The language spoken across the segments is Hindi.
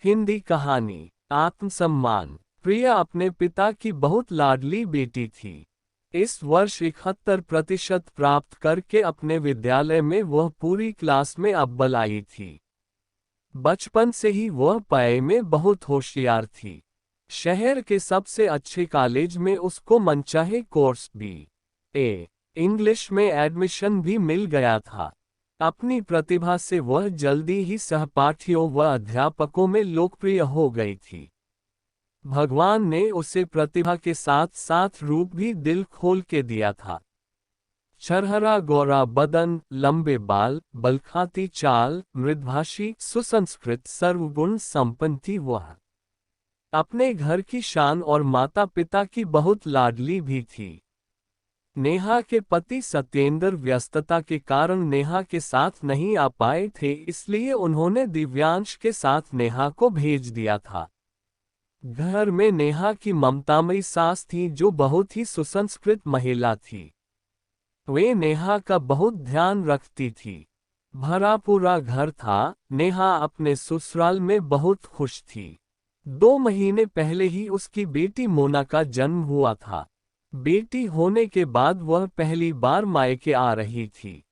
हिंदी कहानी आत्मसम्मान। प्रिया अपने पिता की बहुत लाडली बेटी थी। इस वर्ष 71% प्राप्त करके अपने विद्यालय में वह पूरी क्लास में अव्वल आई थी। बचपन से ही वह पढ़ाई में बहुत होशियार थी। शहर के सबसे अच्छे कॉलेज में उसको मनचाहे कोर्स B.A. इंग्लिश में एडमिशन भी मिल गया था। अपनी प्रतिभा से वह जल्दी ही सहपाठियों व अध्यापकों में लोकप्रिय हो गई थी। भगवान ने उसे प्रतिभा के साथ साथ रूप भी दिल खोल के दिया था। छरहरा गोरा बदन, लंबे बाल, बलखाती चाल, मृदभाषी, सुसंस्कृत, सर्वगुण संपन्न थी वह। अपने घर की शान और माता पिता की बहुत लाडली भी थी। नेहा के पति सत्येंद्र व्यस्तता के कारण नेहा के साथ नहीं आ पाए थे, इसलिए उन्होंने दिव्यांश के साथ नेहा को भेज दिया था। घर में नेहा की ममतामयी सास थी जो बहुत ही सुसंस्कृत महिला थी। वे नेहा का बहुत ध्यान रखती थी। भरा पूरा घर था। नेहा अपने ससुराल में बहुत खुश थी। 2 महीने पहले ही उसकी बेटी मोना का जन्म हुआ था। बेटी होने के बाद वह पहली बार मायके आ रही थी।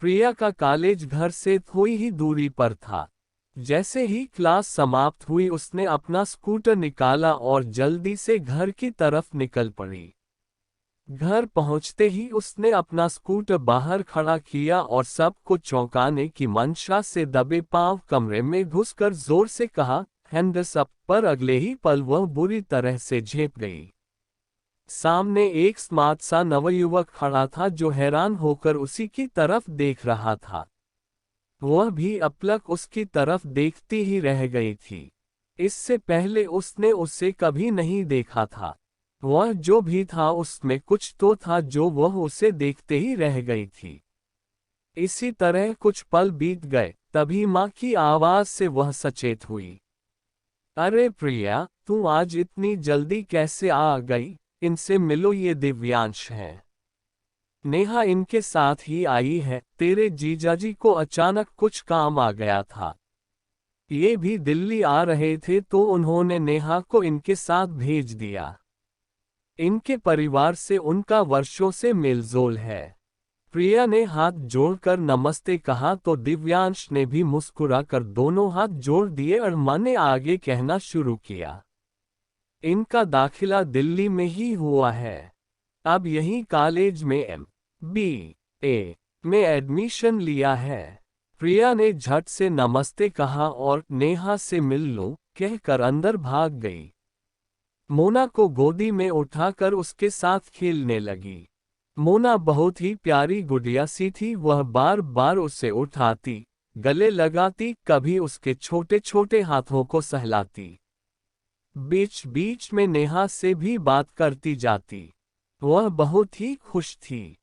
प्रिया का कॉलेज घर से थोड़ी ही दूरी पर था। जैसे ही क्लास समाप्त हुई उसने अपना स्कूटर निकाला और जल्दी से घर की तरफ निकल पड़ी। घर पहुंचते ही उसने अपना स्कूटर बाहर खड़ा किया और सबको चौंकाने की मंशा से दबे पांव कमरे में घुसकर जोर से कहा, हैंड्स अप, पर अगले ही पल वह बुरी तरह से झेप गई। सामने एक स्मार्ट सा नवयुवक खड़ा था जो हैरान होकर उसी की तरफ देख रहा था। वह भी अपलक उसकी तरफ देखती ही रह गई थी। इससे पहले उसने उसे कभी नहीं देखा था। वह जो भी था उसमें कुछ तो था जो वह उसे देखते ही रह गई थी। इसी तरह कुछ पल बीत गए, तभी माँ की आवाज से वह सचेत हुई। अरे प्रिया, तू आज इतनी जल्दी कैसे आ गई? इनसे मिलो, ये दिव्यांश है। नेहा इनके साथ ही आई है। तेरे जीजाजी को अचानक कुछ काम आ गया था। ये भी दिल्ली आ रहे थे तो उन्होंने नेहा को इनके साथ भेज दिया। इनके परिवार से उनका वर्षों से मेलजोल है। प्रिया ने हाथ जोड़कर नमस्ते कहा तो दिव्यांश ने भी मुस्कुराकर दोनों हाथ जोड़ दिए और माँ ने आगे कहना शुरू किया। इनका दाखिला दिल्ली में ही हुआ है। अब यही कॉलेज में MBA में एडमिशन लिया है। प्रिया ने झट से नमस्ते कहा और नेहा से मिल लो कहकर अंदर भाग गई। मोना को गोदी में उठाकर उसके साथ खेलने लगी। मोना बहुत ही प्यारी गुड़िया सी थी। वह बार बार उसे उठाती, गले लगाती, कभी उसके छोटे छोटे हाथों को सहलाती। बीच बीच में नेहा से भी बात करती जाती। वह बहुत ही खुश थी।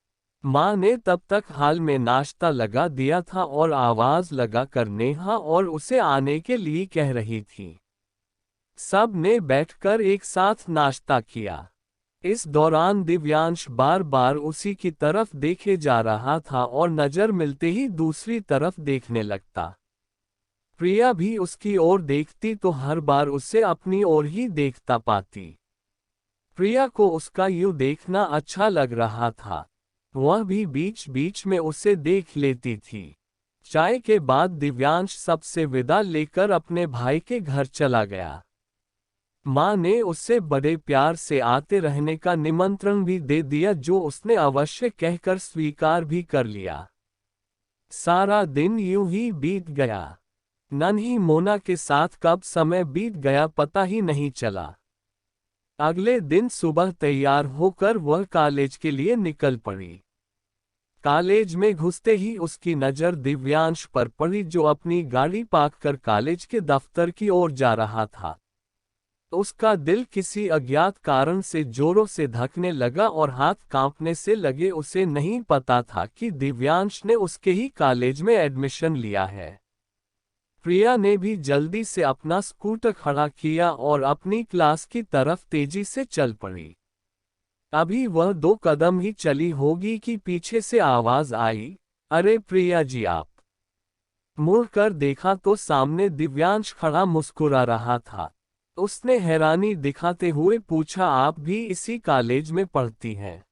माँ ने तब तक हाल में नाश्ता लगा दिया था और आवाज लगाकर नेहा और उसे आने के लिए कह रही थी। सब ने बैठकर एक साथ नाश्ता किया। इस दौरान दिव्यांश बार बार उसी की तरफ देखे जा रहा था और नजर मिलते ही दूसरी तरफ देखने लगता। प्रिया भी उसकी ओर देखती तो हर बार उसे अपनी ओर ही देखता पाती। प्रिया को उसका यूं देखना अच्छा लग रहा था। वह भी बीच बीच में उसे देख लेती थी। चाय के बाद दिव्यांश सबसे विदा लेकर अपने भाई के घर चला गया। माँ ने उसे बड़े प्यार से आते रहने का निमंत्रण भी दे दिया जो उसने अवश्य कहकर स्वीकार भी कर लिया। सारा दिन यूं ही बीत गया। नन्ही मोना के साथ कब समय बीत गया पता ही नहीं चला। अगले दिन सुबह तैयार होकर वह कॉलेज के लिए निकल पड़ी। कॉलेज में घुसते ही उसकी नज़र दिव्यांश पर पड़ी जो अपनी गाड़ी पार्क कर कॉलेज के दफ्तर की ओर जा रहा था। उसका दिल किसी अज्ञात कारण से जोरों से धड़कने लगा और हाथ कांपने से लगे। उसे नहीं पता था कि दिव्यांश ने उसके ही कॉलेज में एडमिशन लिया है। प्रिया ने भी जल्दी से अपना स्कूटर खड़ा किया और अपनी क्लास की तरफ तेजी से चल पड़ी। अभी वह 2 कदम ही चली होगी कि पीछे से आवाज आई, अरे प्रिया जी आप। मुड़कर देखा तो सामने दिव्यांश खड़ा मुस्कुरा रहा था। उसने हैरानी दिखाते हुए पूछा, आप भी इसी कॉलेज में पढ़ती हैं?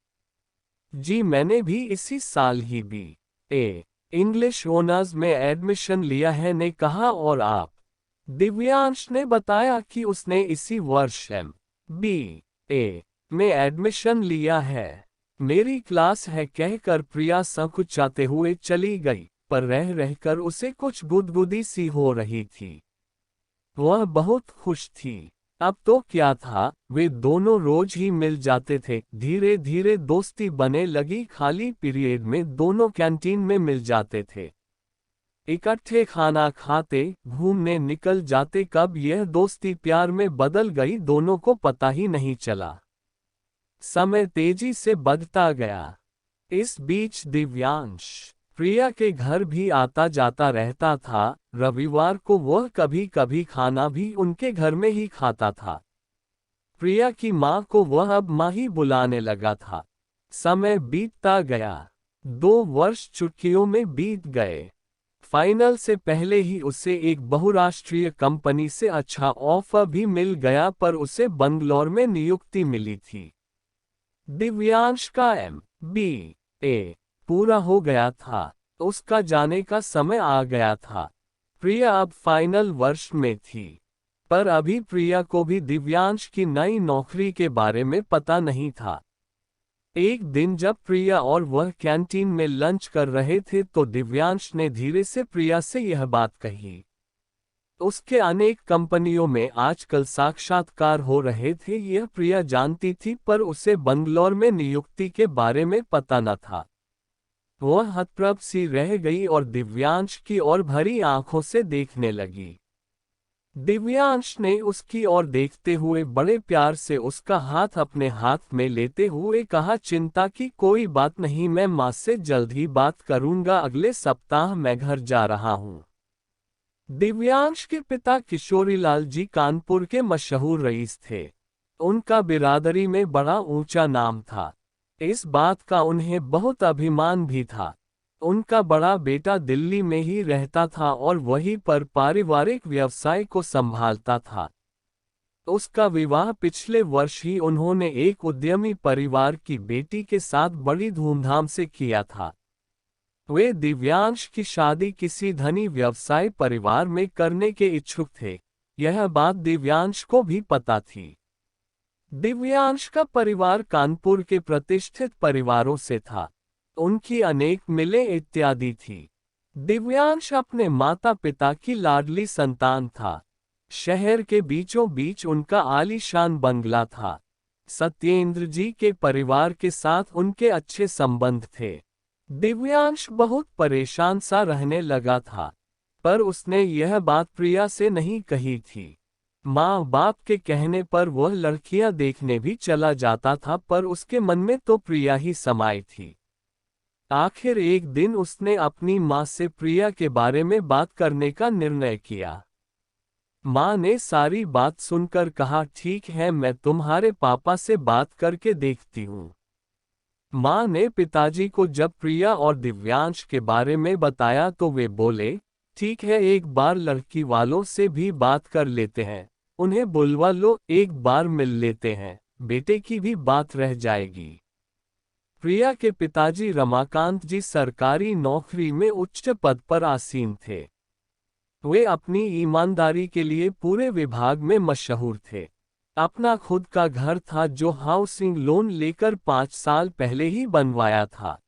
जी, मैंने भी इसी साल ही B.A. इंग्लिश ऑनर्स में एडमिशन लिया है, ने कहा। और आप? दिव्यांश ने बताया कि उसने इसी वर्ष M.B.A. में एडमिशन लिया है। मेरी क्लास है, कहकर प्रिया संकुचाते हुए चली गई, पर रह रहकर उसे कुछ गुदगुदी सी हो रही थी। वह बहुत खुश थी। अब तो क्या था, वे दोनों रोज ही मिल जाते थे। धीरे धीरे दोस्ती बने लगी। खाली पीरियड में दोनों कैंटीन में मिल जाते थे, इकट्ठे खाना खाते, घूमने निकल जाते। कब यह दोस्ती प्यार में बदल गई, दोनों को पता ही नहीं चला। समय तेजी से बढ़ता गया। इस बीच दिव्यांश प्रिया के घर भी आता जाता रहता था। रविवार को वह कभी कभी खाना भी उनके घर में ही खाता था। प्रिया की माँ को वह अब माँ ही बुलाने लगा था। समय बीतता गया। 2 वर्ष चुटकियों में बीत गए। फाइनल से पहले ही उसे एक बहुराष्ट्रीय कंपनी से अच्छा ऑफर भी मिल गया, पर उसे बंगलौर में नियुक्ति मिली थी। दिव्यांश का M.B.A. पूरा हो गया था। उसका जाने का समय आ गया था। प्रिया अब फाइनल वर्ष में थी, पर अभी प्रिया को भी दिव्यांश की नई नौकरी के बारे में पता नहीं था। एक दिन जब प्रिया और वह कैंटीन में लंच कर रहे थे तो दिव्यांश ने धीरे से प्रिया से यह बात कही। उसके अनेक कंपनियों में आजकल साक्षात्कार हो रहे थे, यह प्रिया जानती थी, पर उसे बंगलौर में नियुक्ति के बारे में पता न था। वह हतप्रभ सी रह गई और दिव्यांश की ओर भरी आंखों से देखने लगी। दिव्यांश ने उसकी ओर देखते हुए बड़े प्यार से उसका हाथ अपने हाथ में लेते हुए कहा, चिंता की कोई बात नहीं, मैं माँ से जल्द ही बात करूंगा, अगले सप्ताह मैं घर जा रहा हूँ। दिव्यांश के पिता किशोरीलाल जी कानपुर के मशहूर रईस थे। उनका बिरादरी में बड़ा ऊंचा नाम था। इस बात का उन्हें बहुत अभिमान भी था। उनका बड़ा बेटा दिल्ली में ही रहता था और वहीं पर पारिवारिक व्यवसाय को संभालता था। उसका विवाह पिछले वर्ष ही उन्होंने एक उद्यमी परिवार की बेटी के साथ बड़ी धूमधाम से किया था। वे दिव्यांश की शादी किसी धनी व्यवसाय परिवार में करने के इच्छुक थे। यह बात दिव्यांश को भी पता थी। दिव्यांश का परिवार कानपुर के प्रतिष्ठित परिवारों से था। उनकी अनेक मिलें इत्यादि थी। दिव्यांश अपने माता पिता की लाडली संतान था। शहर के बीचों बीच उनका आलीशान बंगला था। सत्येंद्र जी के परिवार के साथ उनके अच्छे संबंध थे। दिव्यांश बहुत परेशान सा रहने लगा था, पर उसने यह बात प्रिया से नहीं कही थी। माँ बाप के कहने पर वह लड़कियां देखने भी चला जाता था, पर उसके मन में तो प्रिया ही समाई थी। आखिर एक दिन उसने अपनी माँ से प्रिया के बारे में बात करने का निर्णय किया। माँ ने सारी बात सुनकर कहा, ठीक है, मैं तुम्हारे पापा से बात करके देखती हूँ। माँ ने पिताजी को जब प्रिया और दिव्यांश के बारे में बताया तो वे बोले, ठीक है, एक बार लड़की वालों से भी बात कर लेते हैं, उन्हें बुलवा लो, एक बार मिल लेते हैं, बेटे की भी बात रह जाएगी। प्रिया के पिताजी रमाकांत जी सरकारी नौकरी में उच्च पद पर आसीन थे। वे अपनी ईमानदारी के लिए पूरे विभाग में मशहूर थे। अपना खुद का घर था जो हाउसिंग लोन लेकर 5 साल पहले ही बनवाया था।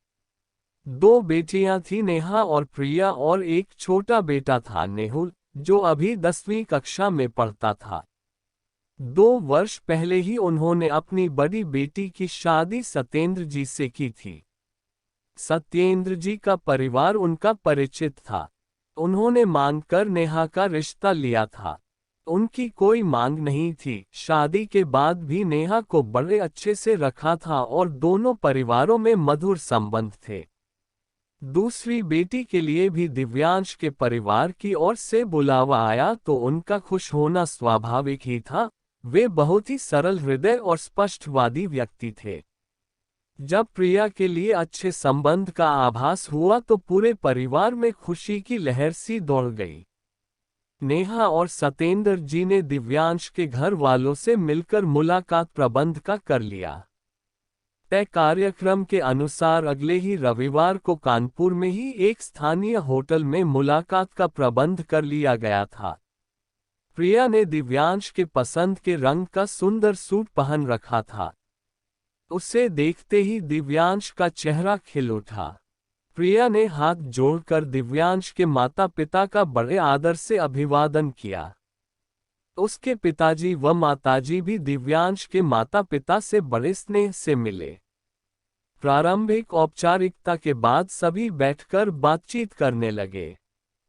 2 बेटियां थी, नेहा और प्रिया, और एक छोटा बेटा था, नेहुल, जो अभी 10वीं कक्षा में पढ़ता था। 2 वर्ष पहले ही उन्होंने अपनी बड़ी बेटी की शादी सत्येंद्र जी से की थी। सत्येंद्र जी का परिवार उनका परिचित था। उन्होंने मांग कर नेहा का रिश्ता लिया था। उनकी कोई मांग नहीं थी। शादी के बाद भी नेहा को बड़े अच्छे से रखा था और दोनों परिवारों में मधुर संबंध थे। दूसरी बेटी के लिए भी दिव्यांश के परिवार की ओर से बुलावा आया तो उनका खुश होना स्वाभाविक ही था। वे बहुत ही सरल हृदय और स्पष्टवादी व्यक्ति थे। जब प्रिया के लिए अच्छे संबंध का आभास हुआ तो पूरे परिवार में खुशी की लहर सी दौड़ गई। नेहा और सतेंद्र जी ने दिव्यांश के घर वालों से मिलकर मुलाकात प्रबंध का कर लिया। तय कार्यक्रम के अनुसार अगले ही रविवार को कानपुर में ही एक स्थानीय होटल में मुलाकात का प्रबंध कर लिया गया था। प्रिया ने दिव्यांश के पसंद के रंग का सुंदर सूट पहन रखा था। उसे देखते ही दिव्यांश का चेहरा खिल उठा। प्रिया ने हाथ जोड़कर दिव्यांश के माता पिता का बड़े आदर से अभिवादन किया। उसके पिताजी व माताजी भी दिव्यांश के माता पिता से बड़े स्नेह से मिले। प्रारंभिक औपचारिकता के बाद सभी बैठकर बातचीत करने लगे।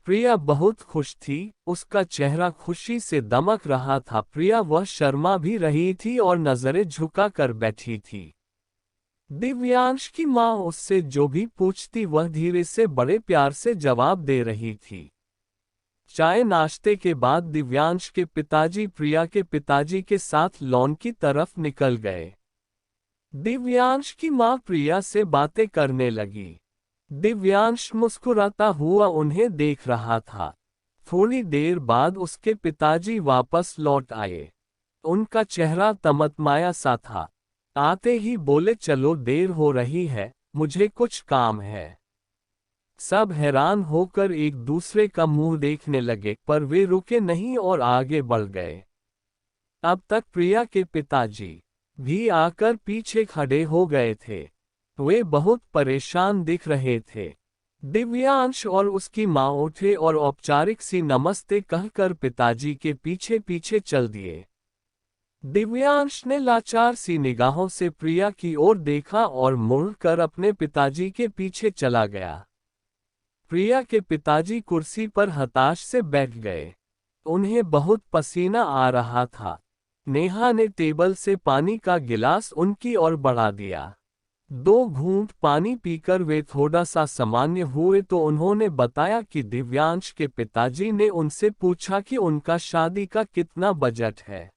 प्रिया बहुत खुश थी, उसका चेहरा खुशी से दमक रहा था। प्रिया वह शर्मा भी रही थी और नजरें झुका कर बैठी थी। दिव्यांश की माँ उससे जो भी पूछती वह धीरे से बड़े प्यार से जवाब दे रही थी। चाय नाश्ते के बाद दिव्यांश के पिताजी प्रिया के पिताजी के साथ लॉन की तरफ निकल गए। दिव्यांश की माँ प्रिया से बातें करने लगी। दिव्यांश मुस्कुराता हुआ उन्हें देख रहा था। थोड़ी देर बाद उसके पिताजी वापस लौट आए। उनका चेहरा तमतमाया सा था। आते ही बोले, चलो देर हो रही है, मुझे कुछ काम है। सब हैरान होकर एक दूसरे का मुंह देखने लगे, पर वे रुके नहीं और आगे बढ़ गए। अब तक प्रिया के पिताजी भी आकर पीछे खड़े हो गए थे। वे बहुत परेशान दिख रहे थे। दिव्यांश और उसकी माँ उठे और औपचारिक सी नमस्ते कहकर पिताजी के पीछे पीछे चल दिए। दिव्यांश ने लाचार सी निगाहों से प्रिया की ओर देखा और मुड़कर अपने पिताजी के पीछे चला गया। प्रिया के पिताजी कुर्सी पर हताश से बैठ गए। उन्हें बहुत पसीना आ रहा था। नेहा ने टेबल से पानी का गिलास उनकी ओर बढ़ा दिया। 2 घूंट पानी पीकर वे थोड़ा सा सामान्य हुए तो उन्होंने बताया कि दिव्यांश के पिताजी ने उनसे पूछा कि उनका शादी का कितना बजट है।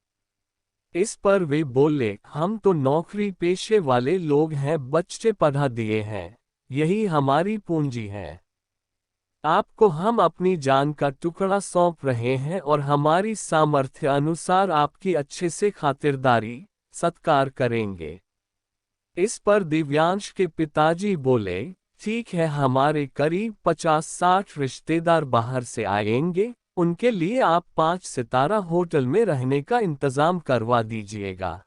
इस पर वे बोले, हम तो नौकरी पेशे वाले लोग हैं, बच्चे पढ़ा दिए हैं, यही हमारी पूंजी है। आपको हम अपनी जान का टुकड़ा सौंप रहे हैं और हमारी सामर्थ्य अनुसार आपकी अच्छे से खातिरदारी सत्कार करेंगे। इस पर दिव्यांश के पिताजी बोले, ठीक है, हमारे करीब 50-60 रिश्तेदार बाहर से आएंगे, उनके लिए आप 5 सितारा होटल में रहने का इंतजाम करवा दीजिएगा।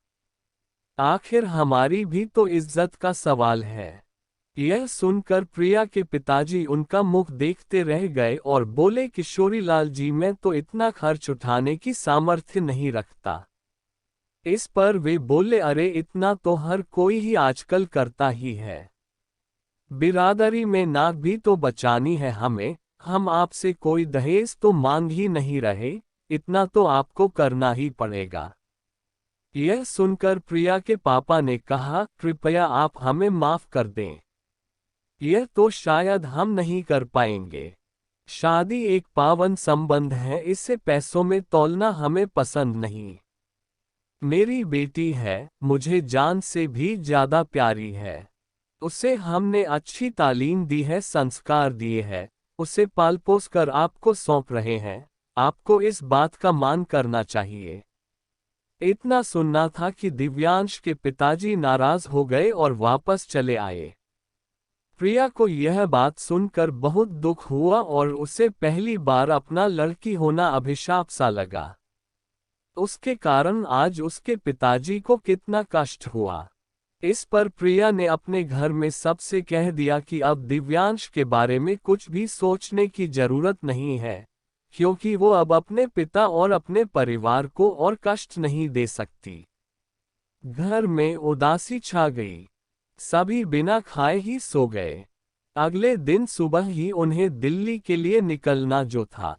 आखिर हमारी भी तो इज्जत का सवाल है। यह सुनकर प्रिया के पिताजी उनका मुख देखते रह गए और बोले, किशोरीलाल जी, मैं तो इतना खर्च उठाने की सामर्थ्य नहीं रखता। इस पर वे बोले, अरे इतना तो हर कोई ही आजकल करता ही है। बिरादरी में नाक भी तो बचानी है हमें, हम आपसे कोई दहेज तो मांग ही नहीं रहे, इतना तो आपको करना ही पड़ेगा। यह सुनकर प्रिया के पापा ने कहा, कृपया आप हमें माफ कर दें, यह तो शायद हम नहीं कर पाएंगे। शादी एक पावन संबंध है, इसे पैसों में तौलना हमें पसंद नहीं। मेरी बेटी है, मुझे जान से भी ज्यादा प्यारी है। उसे हमने अच्छी तालीम दी है, संस्कार दिए हैं, उसे पाल पोस कर आपको सौंप रहे हैं, आपको इस बात का मान करना चाहिए। इतना सुनना था कि दिव्यांश के पिताजी नाराज हो गए और वापस चले आए। प्रिया को यह बात सुनकर बहुत दुख हुआ और उसे पहली बार अपना लड़की होना अभिशाप सा लगा। उसके कारण आज उसके पिताजी को कितना कष्ट हुआ। इस पर प्रिया ने अपने घर में सबसे कह दिया कि अब दिव्यांश के बारे में कुछ भी सोचने की जरूरत नहीं है, क्योंकि वो अब अपने पिता और अपने परिवार को और कष्ट नहीं दे सकती। घर में उदासी छा गई। सभी बिना खाए ही सो गए। अगले दिन सुबह ही उन्हें दिल्ली के लिए निकलना जो था।